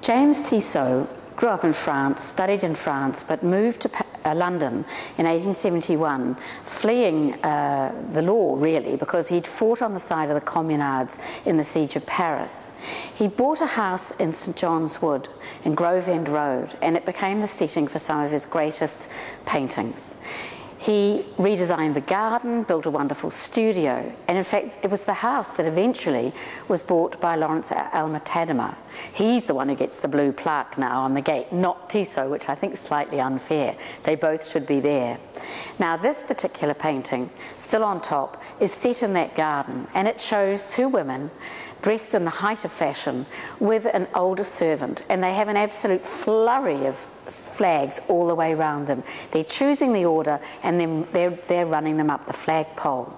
James Tissot grew up in France, studied in France, but moved to London in 1871, fleeing the law, really, because he'd fought on the side of the communards in the siege of Paris. He bought a house in St John's Wood in Grove End Road, and it became the setting for some of his greatest paintings. He redesigned the garden, built a wonderful studio, and in fact it was the house that eventually was bought by Lawrence Alma-Tadema. He's the one who gets the blue plaque now on the gate, not Tissot, which I think is slightly unfair. They both should be there. Now this particular painting, still on top, is set in that garden, and it shows two women dressed in the height of fashion with an older servant, and they have an absolute flurry of flags all the way around them. They're choosing the order and then they're running them up the flagpole.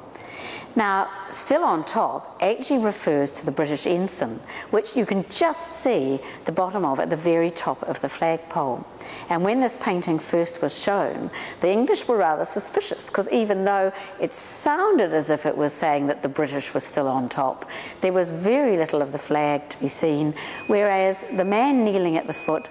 Now, still on top actually refers to the British ensign, which you can just see the bottom of at the very top of the flagpole. And when this painting first was shown, the English were rather suspicious, because even though it sounded as if it was saying that the British were still on top, there was very little of the flag to be seen, whereas the man kneeling at the foot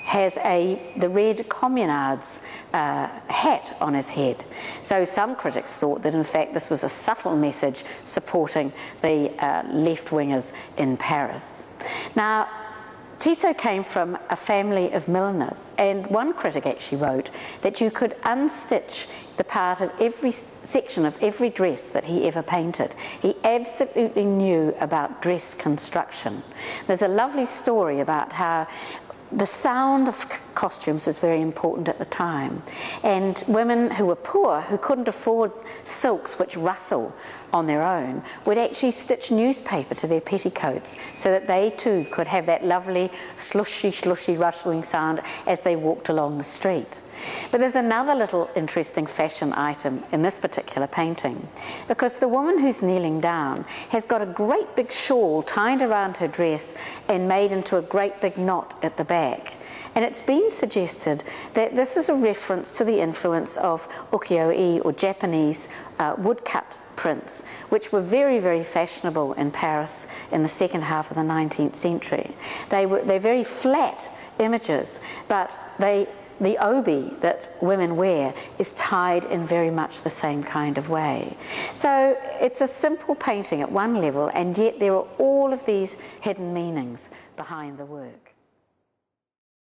has the red communards hat on his head. So some critics thought that in fact this was a subtle message supporting the left-wingers in Paris. Now, Tissot came from a family of milliners, and one critic actually wrote that you could unstitch the part of every section of every dress that he ever painted. He absolutely knew about dress construction. There's a lovely story about how the sound of costumes was very important at the time, and women who were poor, who couldn't afford silks which rustle on their own, would actually stitch newspaper to their petticoats so that they too could have that lovely slushy, slushy, rustling sound as they walked along the street. But there's another little interesting fashion item in this particular painting, because the woman who's kneeling down has got a great big shawl tied around her dress and made into a great big knot at the back. And it's been suggested that this is a reference to the influence of ukiyo-e, or Japanese woodcut prints, which were very, very fashionable in Paris in the second half of the 19th century. They're very flat images, but the obi that women wear is tied in very much the same kind of way. So it's a simple painting at one level, and yet there are all of these hidden meanings behind the work.